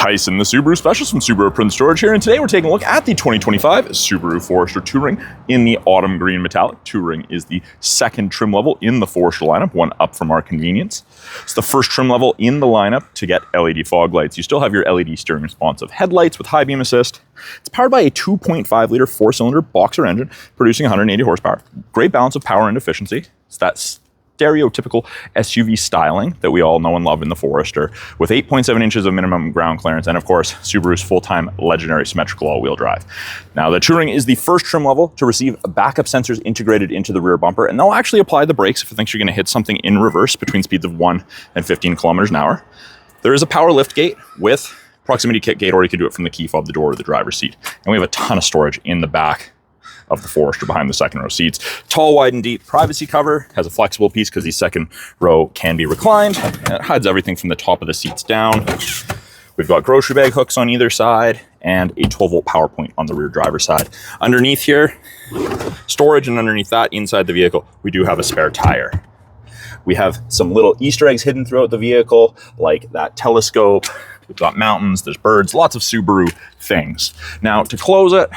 Tyson, the Subaru specialist from Subaru Print Storage here, and today we're taking a look at the 2025 Subaru Forester Touring in the autumn green metallic. Touring is the second trim level in the Forester lineup, one up from our convenience. It's the first trim level in the lineup to get LED fog lights. You still have your LED steering responsive headlights with high beam assist. It's powered by a 2.5 liter four-cylinder boxer engine producing 180 horsepower. Great balance of power and efficiency. It's that stereotypical SUV styling that we all know and love in the Forester, with 8.7 inches of minimum ground clearance, and of course, Subaru's full-time legendary symmetrical all-wheel drive. Now, the Touring is the first trim level to receive backup sensors integrated into the rear bumper, and they'll actually apply the brakes if it thinks you're going to hit something in reverse between speeds of 1 and 15 kilometers an hour. There is a power lift gate with proximity kick gate, or you can do it from the key fob, the door, or the driver's seat. And we have a ton of storage in the back of the Forester behind the second row seats. Tall, wide, and deep privacy cover. Has a flexible piece because the second row can be reclined. And it hides everything from the top of the seats down. We've got grocery bag hooks on either side and a 12-volt power point on the rear driver's side. Underneath here, storage, and underneath that, inside the vehicle, we do have a spare tire. We have some little Easter eggs hidden throughout the vehicle, like that telescope. We've got mountains, there's birds, lots of Subaru things. Now, to close it,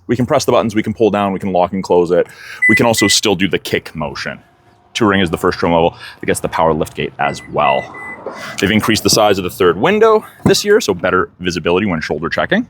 we can press the buttons, we can pull down, we can lock and close it. We can also still do the kick motion. Touring is the first trim level that gets the power lift gate as well. They've increased the size of the third window this year, so better visibility when shoulder checking.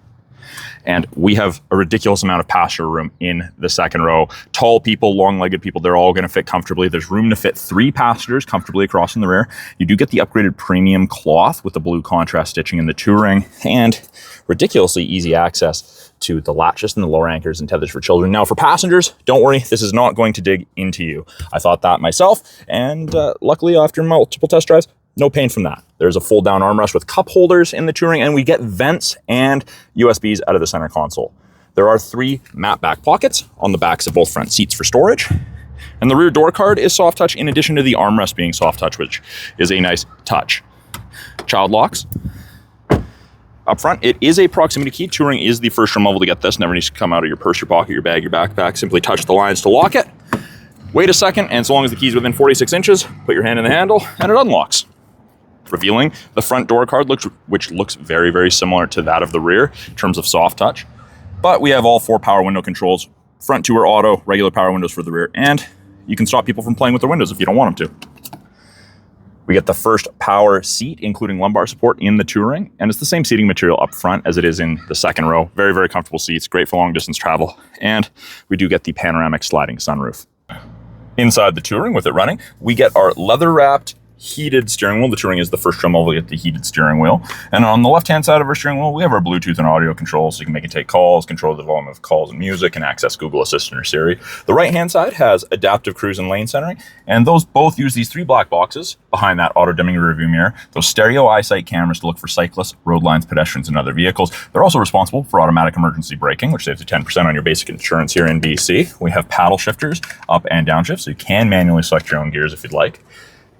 And we have a ridiculous amount of passenger room in the second row. Tall people, long-legged people, they're all gonna fit comfortably. There's room to fit 3 passengers comfortably across in the rear. You do get the upgraded premium cloth with the blue contrast stitching in the Touring, and ridiculously easy access to the latches and the lower anchors and tethers for children. Now for passengers, don't worry, this is not going to dig into you. I thought that myself, and luckily after multiple test drives, no pain from that. There's a fold down armrest with cup holders in the Touring, and we get vents and USBs out of the center console. There are 3 matte back pockets on the backs of both front seats for storage. And the rear door card is soft touch in addition to the armrest being soft touch, which is a nice touch. Child locks. Up front, it is a proximity key. Touring is the first trim level to get this. Never needs to come out of your purse, your pocket, your bag, your backpack. Simply touch the lines to lock it. Wait a second, and so long as the key's within 46 inches, put your hand in the handle, and it unlocks. Revealing the front door card, which looks very, very similar to that of the rear in terms of soft touch. But we have all 4 power window controls. Front 2 are auto, regular power windows for the rear, and you can stop people from playing with their windows if you don't want them to. We get the first power seat, including lumbar support in the Touring, and it's the same seating material up front as it is in the second row. Very, very comfortable seats, great for long distance travel, and we do get the panoramic sliding sunroof. Inside the Touring, with it running, we get our leather-wrapped heated steering wheel. The Touring is the first trim level to get the heated steering wheel. And on the left-hand side of our steering wheel, we have our Bluetooth and audio controls, so you can make it take calls, control the volume of calls and music, and access Google Assistant or Siri. The right-hand side has adaptive cruise and lane centering, and those both use these 3 black boxes behind that auto-dimming rearview mirror, those stereo EyeSight cameras to look for cyclists, road lines, pedestrians, and other vehicles. They're also responsible for automatic emergency braking, which saves you 10% on your basic insurance here in BC. We have paddle shifters, up and down shifts, so you can manually select your own gears if you'd like.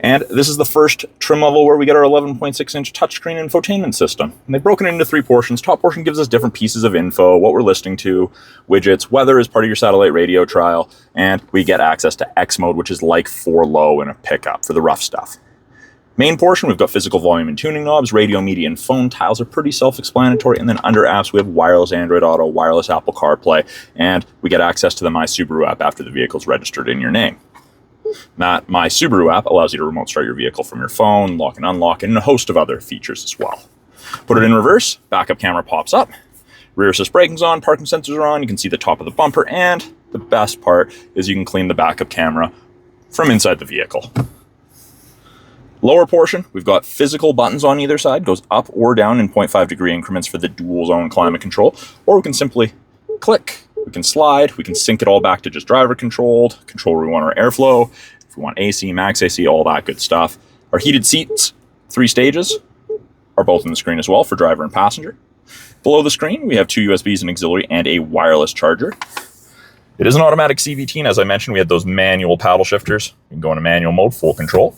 And this is the first trim level where we get our 11.6-inch touchscreen infotainment system. And they've broken it into 3 portions. Top portion gives us different pieces of info, what we're listening to, widgets, weather is part of your satellite radio trial, and we get access to X mode, which is like 4 low in a pickup for the rough stuff. Main portion, we've got physical volume and tuning knobs, radio, media, and phone tiles are pretty self-explanatory. And then under apps, we have wireless Android Auto, wireless Apple CarPlay, and we get access to the My Subaru app after the vehicle's registered in your name. That My Subaru app allows you to remote start your vehicle from your phone, lock and unlock, and a host of other features as well. Put it in reverse, backup camera pops up, rear assist braking's on, parking sensors are on, you can see the top of the bumper, and the best part is you can clean the backup camera from inside the vehicle. Lower portion, we've got physical buttons on either side, goes up or down in 0.5 degree increments for the dual zone climate control, or we can simply click. We can slide, we can sync it all back to just driver controlled, control where we want our airflow, if we want AC, max AC, all that good stuff. Our heated seats, 3 stages, are both on the screen as well for driver and passenger. Below the screen, we have 2 USBs, an auxiliary, and a wireless charger. It is an automatic CVT, and as I mentioned, we had those manual paddle shifters. You can go into manual mode, full control.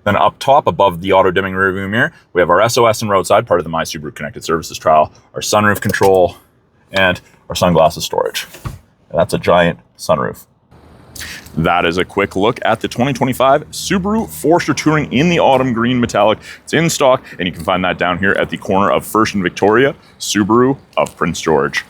Then up top, above the auto-dimming rearview mirror, we have our SOS and roadside, part of the My Subaru Connected Services trial, our sunroof control, and our sunglasses storage. And that's a giant sunroof. That is a quick look at the 2025 Subaru Forester Touring in the autumn green metallic. It's in stock, and you can find that down here at the corner of First and Victoria, Subaru of Prince George.